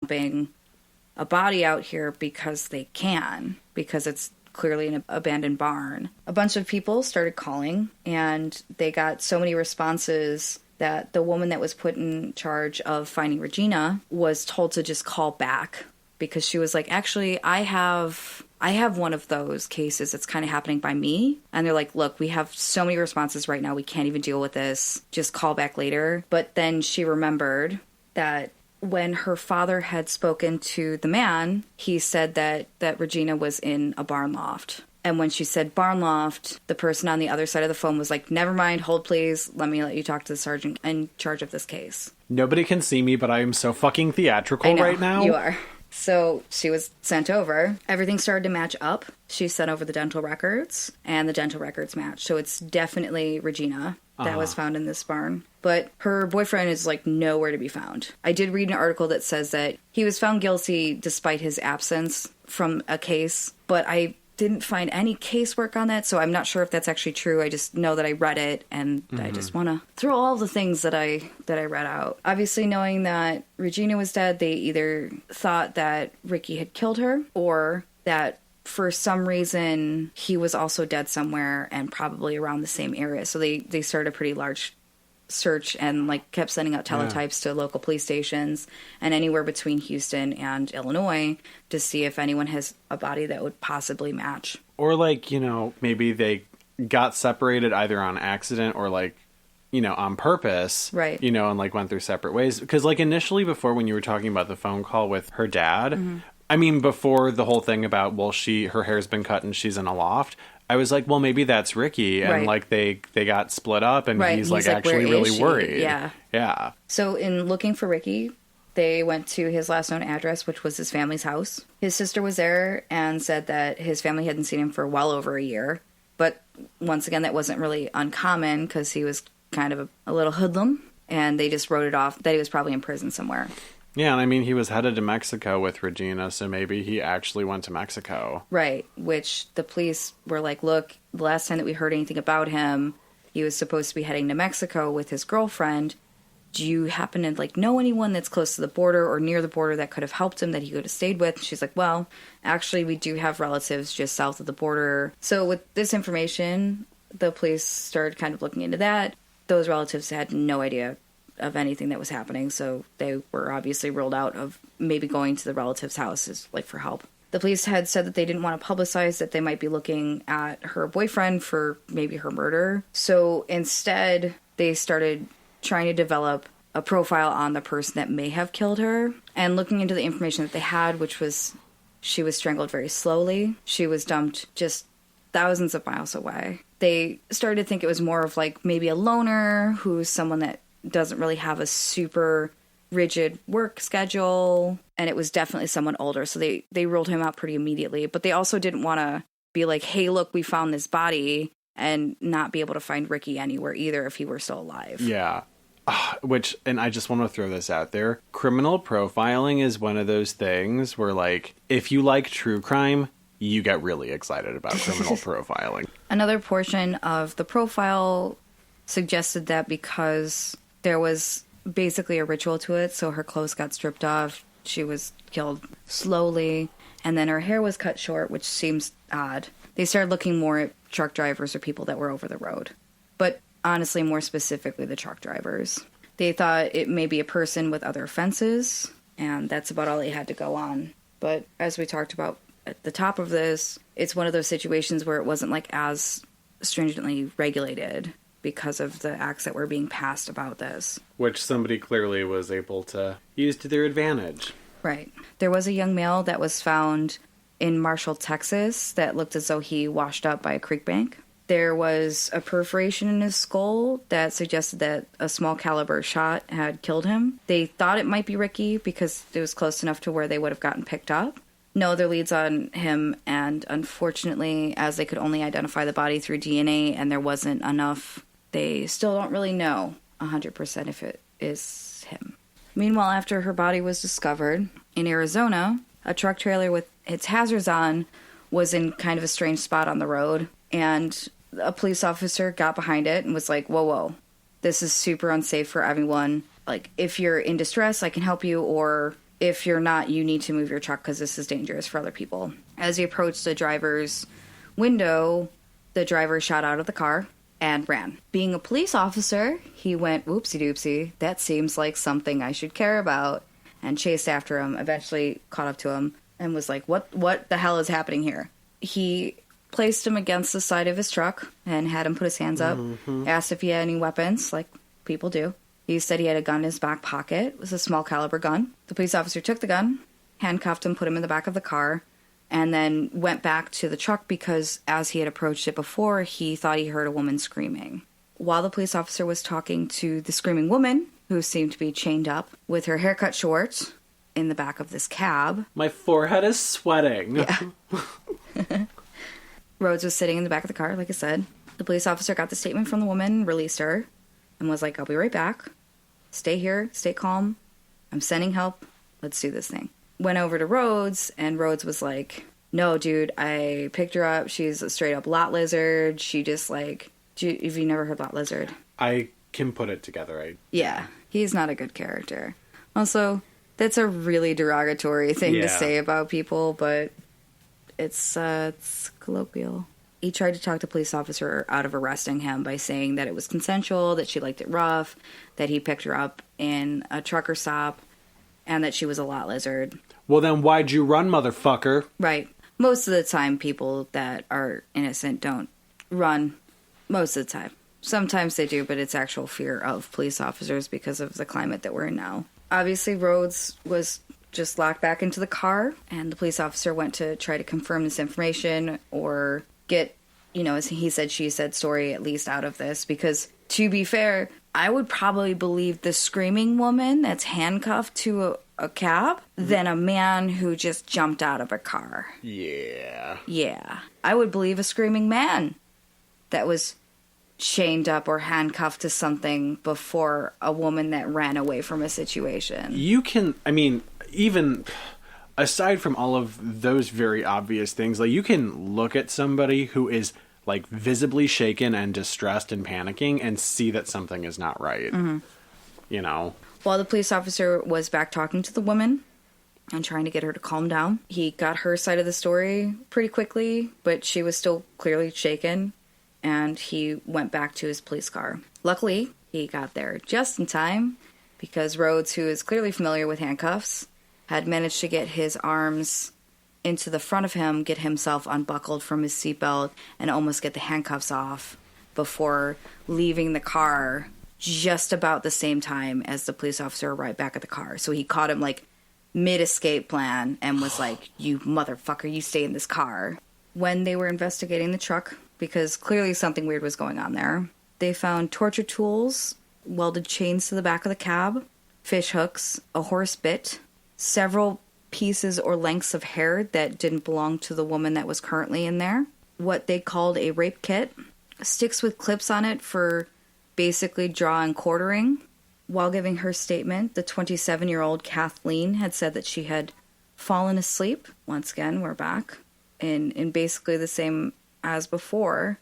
dumping a body out here because they can, because it's clearly an abandoned barn. A bunch of people started calling, and they got so many responses that the woman that was put in charge of finding Regina was told to just call back, because she was like, actually, I have one of those cases that's kind of happening by me. And they're like, look, we have so many responses right now. We can't even deal with this. Just call back later. But then she remembered that when her father had spoken to the man, he said that Regina was in a barn loft. And when she said barn loft, the person on the other side of the phone was like, never mind, hold please. Let you talk to the sergeant in charge of this case. Nobody can see me, but I am so fucking theatrical right now. You are. So she was sent over. Everything started to match up. She sent over the dental records, and the dental records matched. So it's definitely Regina that was found in this barn. But her boyfriend is, like, nowhere to be found. I did read an article that says that he was found guilty despite his absence from a case, but I didn't find any casework on that, so I'm not sure if that's actually true. I just know that I read it, and I just want to throw all the things that I read out. Obviously, knowing that Regina was dead, they either thought that Ricky had killed her, or that for some reason he was also dead somewhere and probably around the same area. So they started a pretty large search and like kept sending out teletypes to local police stations and anywhere between Houston and Illinois to see if anyone has a body that would possibly match. Or like, you know, maybe they got separated either on accident or like, you know, on purpose. Right. You know, and like went through separate ways. Because like initially before when you were talking about the phone call with her dad, I mean, before the whole thing about, well, her hair's been cut and she's in a loft, I was like, well, maybe that's Ricky. And like they got split up and he's like actually really worried. Yeah. Yeah. So in looking for Ricky, they went to his last known address, which was his family's house. His sister was there and said that his family hadn't seen him for well over a year. But once again, that wasn't really uncommon because he was kind of a little hoodlum. And they just wrote it off that he was probably in prison somewhere. Yeah, and I mean, he was headed to Mexico with Regina, so maybe he actually went to Mexico. Right, which the police were like, look, the last time that we heard anything about him, he was supposed to be heading to Mexico with his girlfriend. Do you happen to, like, know anyone that's close to the border or near the border that could have helped him, that he could have stayed with? She's like, well, actually, we do have relatives just south of the border. So with this information, the police started kind of looking into that. Those relatives had no idea of anything that was happening, so they were obviously ruled out of maybe going to the relative's house like for help. The police had said that they didn't want to publicize that they might be looking at her boyfriend for maybe her murder, so instead they started trying to develop a profile on the person that may have killed her, and looking into the information that they had, which was she was strangled very slowly, she was dumped just thousands of miles away. They started to think it was more of like maybe a loner who's someone that doesn't really have a super rigid work schedule, and it was definitely someone older, so they ruled him out pretty immediately. But they also didn't want to be like, hey, look, we found this body, and not be able to find Ricky anywhere either if he were still alive. Yeah. And I just want to throw this out there. Criminal profiling is one of those things where, like, if you like true crime, you get really excited about criminal profiling. Another portion of the profile suggested that because there was basically a ritual to it, so her clothes got stripped off, she was killed slowly, and then her hair was cut short, which seems odd. They started looking more at truck drivers or people that were over the road. But honestly, more specifically, the truck drivers. They thought it may be a person with other offenses, and that's about all they had to go on. But as we talked about at the top of this, it's one of those situations where it wasn't like as stringently regulated because of the acts that were being passed about this. Which somebody clearly was able to use to their advantage. Right. There was a young male that was found in Marshall, Texas, that looked as though he washed up by a creek bank. There was a perforation in his skull that suggested that a small caliber shot had killed him. They thought it might be Ricky because it was close enough to where they would have gotten picked up. No other leads on him, and unfortunately, as they could only identify the body through DNA and there wasn't enough, they still don't really know 100% if it is him. Meanwhile, after her body was discovered in Arizona, a truck trailer with its hazards on was in kind of a strange spot on the road, and a police officer got behind it and was like, whoa, this is super unsafe for everyone. Like, if you're in distress, I can help you, or if you're not, you need to move your truck because this is dangerous for other people. As he approached the driver's window, the driver shot out of the car and ran. Being a police officer, he went, whoopsie doopsie, that seems like something I should care about, and chased after him, eventually caught up to him, and was like, what the hell is happening here? He placed him against the side of his truck and had him put his hands up, asked if he had any weapons, like people do. He said he had a gun in his back pocket. It was a small caliber gun. The police officer took the gun, handcuffed him, put him in the back of the car, and then went back to the truck because as he had approached it before, he thought he heard a woman screaming. While the police officer was talking to the screaming woman, who seemed to be chained up with her hair cut short in the back of this cab. My forehead is sweating. Yeah. Rhodes was sitting in the back of the car, like I said. The police officer got the statement from the woman, released her, and was like, I'll be right back. Stay here, stay calm. I'm sending help. Let's do this thing. Went over to Rhodes, and Rhodes was like, no, dude, I picked her up. She's a straight up lot lizard. She just like, have you never heard lot lizard? I can put it together. Yeah, he's not a good character. Also, that's a really derogatory thing to say about people, but it's colloquial. He tried to talk the police officer out of arresting him by saying that it was consensual, that she liked it rough, that he picked her up in a trucker stop, and that she was a lot lizard. Well, then why'd you run, motherfucker? Right. Most of the time, people that are innocent don't run. Most of the time. Sometimes they do, but it's actual fear of police officers because of the climate that we're in now. Obviously, Rhodes was just locked back into the car, and the police officer went to try to confirm this information or get, as he said, she said story at least out of this. Because, to be fair, I would probably believe the screaming woman that's handcuffed to a cab than a man who just jumped out of a car. Yeah. Yeah. I would believe a screaming man that was chained up or handcuffed to something before a woman that ran away from a situation. You can, even aside from all of those very obvious things, like you can look at somebody who is like visibly shaken and distressed and panicking and see that something is not right. While the police officer was back talking to the woman and trying to get her to calm down, he got her side of the story pretty quickly, but she was still clearly shaken. And he went back to his police car. Luckily, he got there just in time because Rhodes, who is clearly familiar with handcuffs, had managed to get his arms into the front of him, get himself unbuckled from his seatbelt, and almost get the handcuffs off before leaving the car just about the same time as the police officer arrived back at the car. So he caught him like mid-escape plan and was like, you motherfucker, you stay in this car. When they were investigating the truck, because clearly something weird was going on there, they found torture tools, welded chains to the back of the cab, fish hooks, a horse bit, several pieces or lengths of hair that didn't belong to the woman that was currently in there, what they called a rape kit, sticks with clips on it for basically draw and quartering. While giving her statement, the 27-year-old Kathleen had said that she had fallen asleep. Once again, we're back in basically the same as before.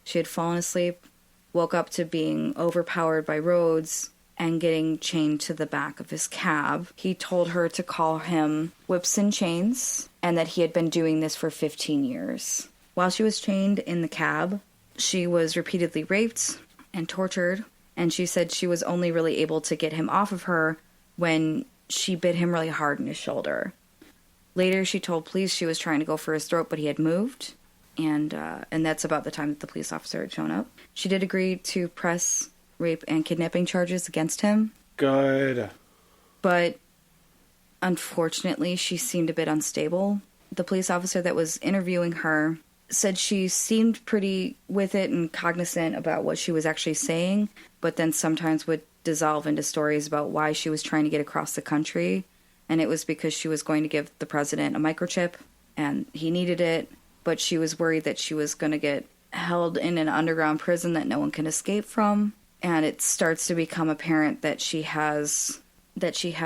She had fallen asleep, woke up to being overpowered by Rhodes and getting chained to the back of his cab. He told her to call him whips and chains and that he had been doing this for 15 years. While she was chained in the cab, she was repeatedly raped and tortured, and she said she was only really able to get him off of her when she bit him really hard in his shoulder. Later, she told police she was trying to go for his throat, but he had moved, and that's about the time that the police officer had shown up. She did agree to press rape and kidnapping charges against him. Good. But unfortunately, she seemed a bit unstable. The police officer that was interviewing her said she seemed pretty with it and cognizant about what she was actually saying, but then sometimes would dissolve into stories about why she was trying to get across the country. And it was because she was going to give the president a microchip, and he needed it, but she was worried that she was going to get held in an underground prison that no one can escape from. And it starts to become apparent that she has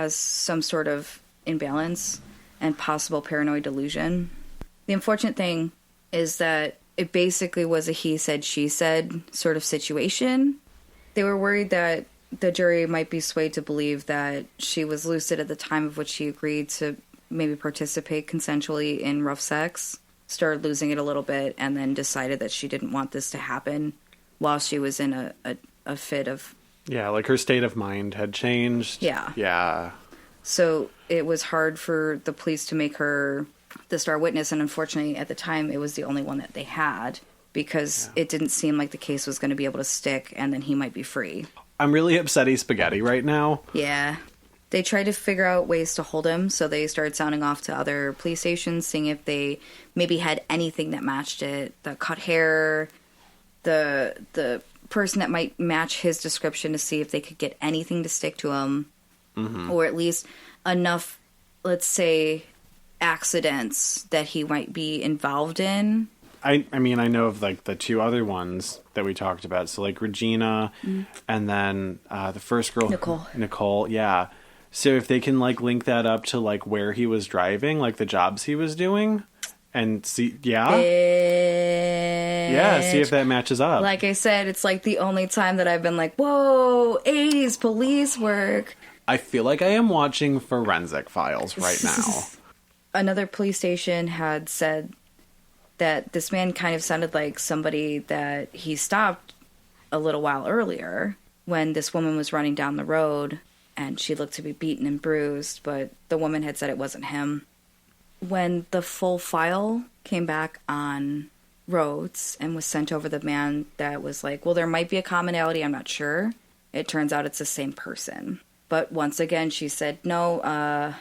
some sort of imbalance and possible paranoid delusion. The unfortunate thing is that it basically was a he said, she said sort of situation. They were worried that the jury might be swayed to believe that she was lucid at the time of which she agreed to maybe participate consensually in rough sex, started losing it a little bit, and then decided that she didn't want this to happen while she was in a fit of... Yeah, like her state of mind had changed. Yeah. Yeah. So it was hard for the police to make her the star witness, and unfortunately at the time it was the only one that they had, because it didn't seem like the case was going to be able to stick, and then he might be free. I'm really upsetty spaghetti right now. Yeah. They tried to figure out ways to hold him, so they started sounding off to other police stations, seeing if they maybe had anything that matched it. The cut hair, the person that might match his description, to see if they could get anything to stick to him. Mm-hmm. Or at least enough, let's say, accidents that he might be involved in. I mean, I know of, like, the two other ones that we talked about. So, like, Regina, and then the first girl... Nicole, yeah. So if they can, like, link that up to, like, where he was driving, like, the jobs he was doing, and see... Yeah? Yeah, see if that matches up. Like I said, it's, like, the only time that I've been like, whoa, 80s police work. I feel like I am watching Forensic Files right now. Another police station had said that this man kind of sounded like somebody that he stopped a little while earlier when this woman was running down the road, and she looked to be beaten and bruised, but the woman had said it wasn't him. When the full file came back on Rhodes and was sent over, the man that was like, well, there might be a commonality, I'm not sure. It turns out it's the same person. But once again, she said, no,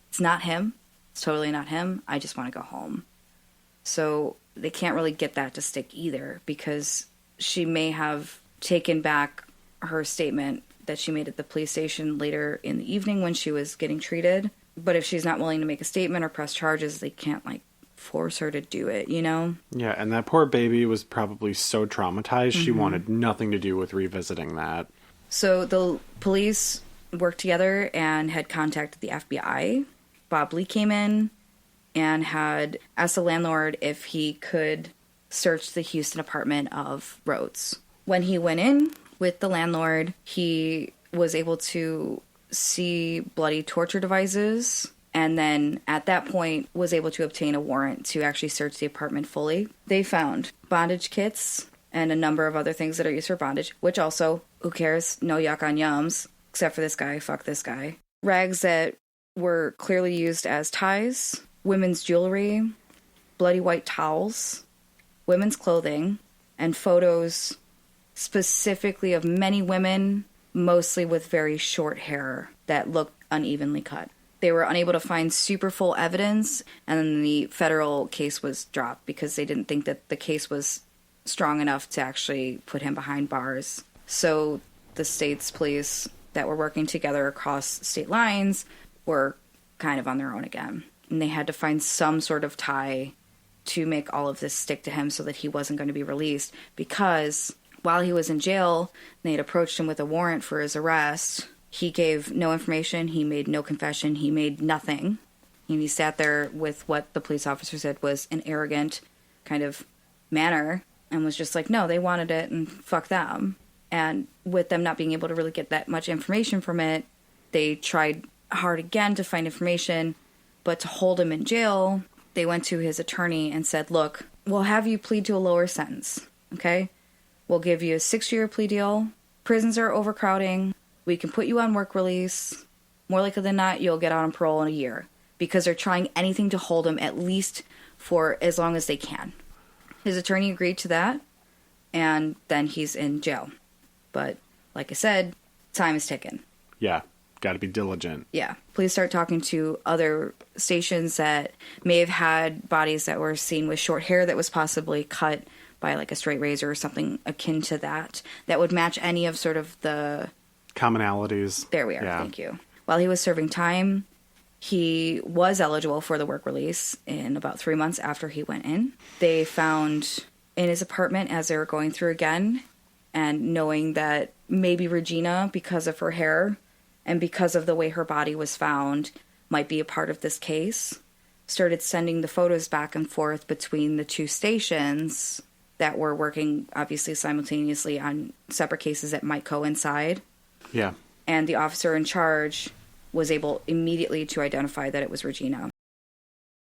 it's not him. It's totally not him. I just want to go home. So they can't really get that to stick either, because she may have taken back her statement that she made at the police station later in the evening when she was getting treated. But if she's not willing to make a statement or press charges, they can't, like, force her to do it, you know? Yeah, and that poor baby was probably so traumatized, she wanted nothing to do with revisiting that. So the police worked together and had contacted the FBI. Bob Lee came in and had asked the landlord if he could search the Houston apartment of Rhodes. When he went in with the landlord, he was able to see bloody torture devices, and then at that point was able to obtain a warrant to actually search the apartment fully. They found bondage kits and a number of other things that are used for bondage, which also, who cares? No yuck on yums, except for this guy, fuck this guy. Rags that were clearly used as ties, women's jewelry, bloody white towels, women's clothing, and photos specifically of many women, mostly with very short hair that looked unevenly cut. They were unable to find super full evidence, and then the federal case was dropped because they didn't think that the case was strong enough to actually put him behind bars. So the state's police that were working together across state lines were kind of on their own again. And they had to find some sort of tie to make all of this stick to him so that he wasn't going to be released, because while he was in jail, they had approached him with a warrant for his arrest. He gave no information. He made no confession. He made nothing. And he sat there with what the police officer said was an arrogant kind of manner and was just like, no, they wanted it and fuck them. And with them not being able to really get that much information from it, they tried hard again to find information. But to hold him in jail, they went to his attorney and said, look, we'll have you plead to a lower sentence, okay? We'll give you a 6-year plea deal. Prisons are overcrowding. We can put you on work release. More likely than not, you'll get out on parole in a year, because they're trying anything to hold him at least for as long as they can. His attorney agreed to that, and then he's in jail. But like I said, time is ticking. Yeah, got to be diligent. Yeah. Please start talking to other stations that may have had bodies that were seen with short hair that was possibly cut by like a straight razor or something akin to that, that would match any of sort of the commonalities. There we are. Yeah. Thank you. While he was serving time, he was eligible for the work release in about 3 months after he went in. They found in his apartment, as they were going through again, and knowing that maybe Regina, because of her hair and because of the way her body was found, might be a part of this case, started sending the photos back and forth between the two stations that were working, obviously, simultaneously on separate cases that might coincide. Yeah. And the officer in charge was able immediately to identify that it was Regina.